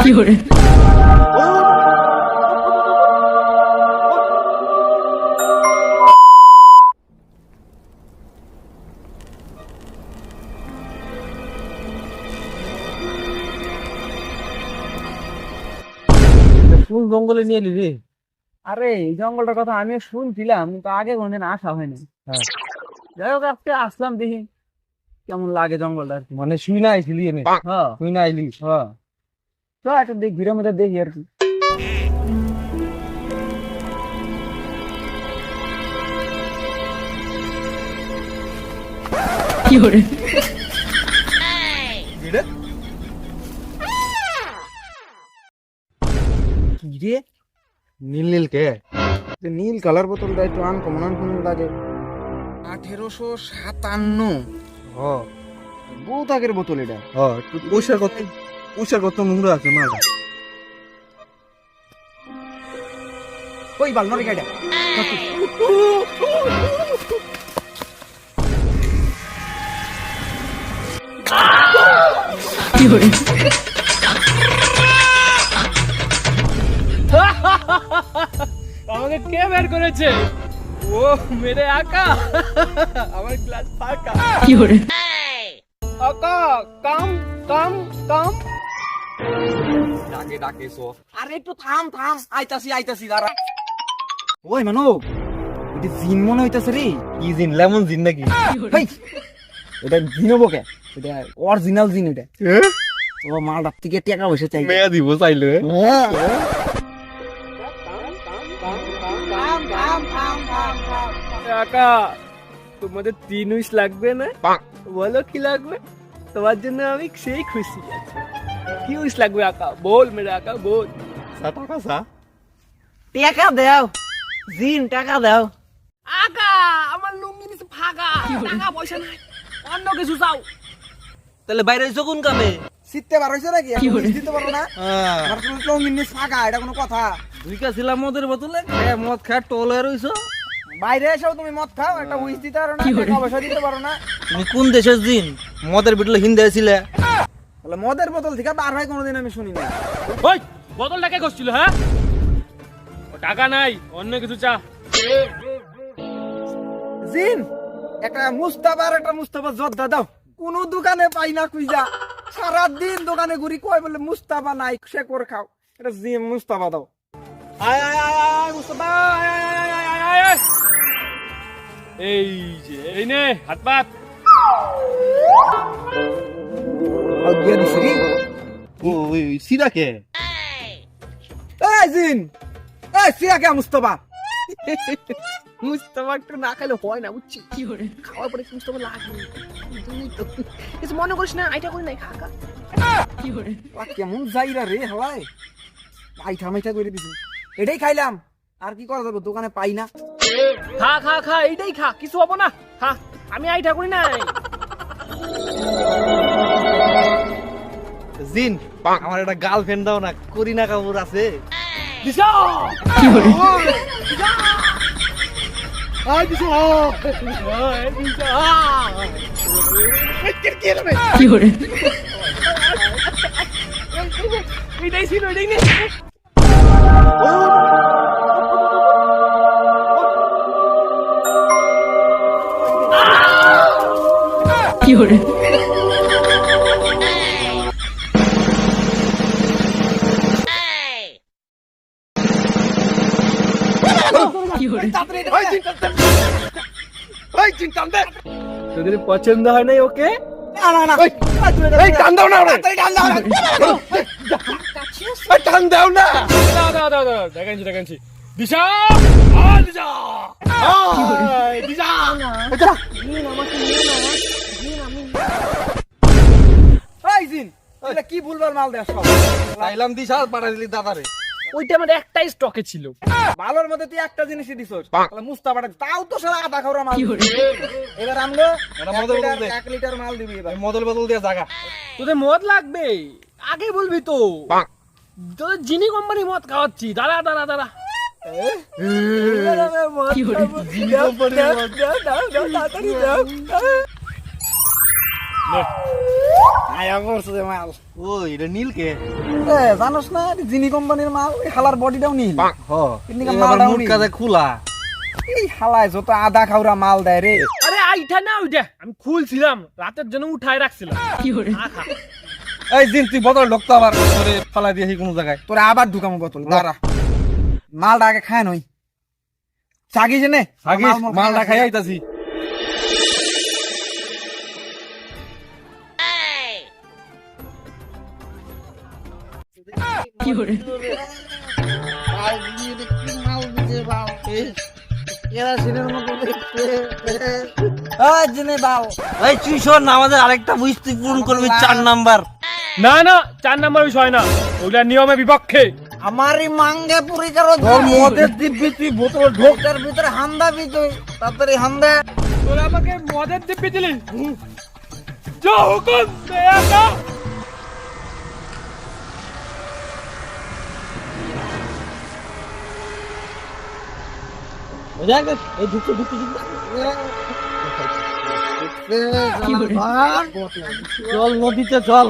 কি করে কোন জঙ্গলে নিয়ে এলি রে? আরে এই জঙ্গলটার কথা আমিও শুনছিলাম, কিন্তু আগে কোনদিন আসা হয়নি। হ্যাঁ। যাই হোক, আজকে আসলাম, দেখি কেমন লাগে জঙ্গলটা আর কি। মানে শুই না আইছিলি এনে? হ্যাঁ, শুই না আইলি? হ্যাঁ, তো একটা দেখ, ভিড়ের মধ্যে দেখি আর কি। কি করে কি রে, নীল নীল কে? নীল কালার বোতলটা একটু আনকমন লাগে। 1857 হ বহুত আগের বোতল এটা। হ, একটু পয়সা কত নোংরা আছে মালটা। ওই বাল নরে গাড়ি কি করে আমাকে কে বের করেছে? ও মেরে আকা, আমার গ্লাস ফাঁকা। কি করে আকা কাম কাম কাম। ডাকে ডাকে সো। আরে একটু থাম থাম, আইতাছি দাঁড়া। ওই মানো, এটা জিন মনে হইতাছে রে। কি জিন? লেমন জিন নাকি? হেই, এটা জিন হবো কে? এটা অরিজিনাল জিন। এটা ও মালটার থেকে টাকা পয়সা চাই। মেয়া দিব চাইলে। আকা তোমাদের 3 উইশ লাগবে না? বলো কি লাগবে? তোমার জন্য আমি সেই খুশি আছি। কি উইশ লাগবে আকা? বল মেরে আকা বল। টাকা সা টাকা দাও জিন, টাকা দাও। আকা আমার লুঙ্গি নিচে ফাঁকা, টাকা পয়সা নাই, অন্য কিছু চাও। তাহলে বাইরে হইছো কোন কামে? শীতে বার হইছে নাকি? কি করে? দিতে পারো না? আর তুমি তো মিনিট ফাঁকা, এটা কোনো কথা? দুইকা ছিলাম মদের বোতলে, মদ খায় টলে রইছো। বাইরে এসেও তুমি মদ খাও, একটা উইস দিতে পারো না, কি করে? টাকা পয়সা দিতে পারো না। তুমি কোন দেশের জিন? মদের বোতলে হিন্দে ছিলে। বলে মদের বোতল থেকে বার হয় কোনোদিন আমি শুনি না। ওই বোতলটা কে করছিল? হ্যাঁ, ও টাকা নাই, অন্য কিছু চা। জিন, একটা মুস্তাফা জর্দা দাও। কোন দোকানে পাই না খুঁজা, সারাদিন দোকানে ঘুরি, কয় বলে মুস্তাফা নাই, সে করে খাও। এটা জিন মুস্তাফা দাও। আয় আয় আয় আয় মুস্তাফা, আয় আয় আয় আয় আয় আয় আয়। এই যে এই নে হাত পাত। আজ্ঞা দিছি রে। ওই সিরা কে? এই জিন, এই সিয়া কে মুস্তাফা? মুস্তাফা একটু না খাইলে হয় না, বুঝছি। কি করে খাওয়ার পরে মুস্তাফা লাগবে, কিছু মনে করিস না, আইটা করি নাই খাকা। কি করে কেমন যাইরা রে হাওয়ায়, আইটা মাইটা করে দিছি। এটাই খাইলাম, আর কি করা যাবে, দোকানে পাই না। খা খা খা, এইটাই খা, কিছু হবো না, খা। আমি আইটা করি নাই। জিন, আমার একটা গার্লফ্রেন্ড দাও না, করিনা কাপুর আছে। দিশা কি করে আয় দিশা, আয় দিশা। কি করে এইটাই ছিল, এইটাই নে। কি করে কি করে তোদের পছন্দ হয় নাই ওকে? না না না, এই টান দাও না ওরে, টান দাও না। দাও দাও দাও দাও, দেখাচ্ছি দিশা, আয় দিশা, আয় দিশা। এই জিন, এটা কি ভুলবার মাল দেয়া সব? চাইলাম দিশা, পাঠাই দিলি দাদারে। ওইটা আমার একটাই স্টকে ছিল। ভালোর মধ্যে তুই একটা জিনিসই দিছস, মুস্তাফাটা তাও তো সারা আধা খাওয়া মাল। কি করে এবার আমগো এটা মদের বোতল দে। 1 লিটার মাল দিবি এবার। মদের বোতল দিয়ে জাগা। তোদের মদ লাগবে, আগে বলবি তো। তোদের জিনি কোম্পানি মদ খাওয়াচ্ছি, দাঁড়া দাঁড়া দাঁড়া। কি করে জিনি কোম্পানির মদ। দাও, তাড়াতাড়ি দাও। আয়া পড়ছে মাল। ও এটা নীল কে এ জানোস না এটা জিনি কোম্পানির মাল, এই হালার বডিটাও নীল। হ এদিকে এই মালটাও আবার মুখ নীল। কাজে খোলা এই হালায় যত আদা খাওরা মাল দেয় রে। আরে আইটা না ওইটা আমি খুলছিলাম রাতের জন্য উঠায় রাখছিলাম। কি hore এই দিন তুই বদল ঢুকতো আবার ধরে ফালাই দিয়ে কোনো জায়গায় তোরে আবার ঢুকামো বোতল, দাঁড়া। মালটা আগে খায় নই, চাগি জেনে থাকিস মালটা খাই আইতাছি কি hore এই তুই শোন না, আমাদের আরেকটা বুঝ তুই পূরণ করবি 4 নাম্বার। না না 4 নাম্বার বিষয় না, ওইটা নিয়মে বিপক্ষে। আমারই মাঙ্গে পুরি করো। তোর মদের দিব্যি তুই বোতল ঢোক। তার ভিতরে হান্দা বি তুই, তাড়াতাড়ি হান্দা। তোরা আমাকে মদের দিব্যি দিলি। जो हुकुम मेरा का কি hore চল নদীতে চল।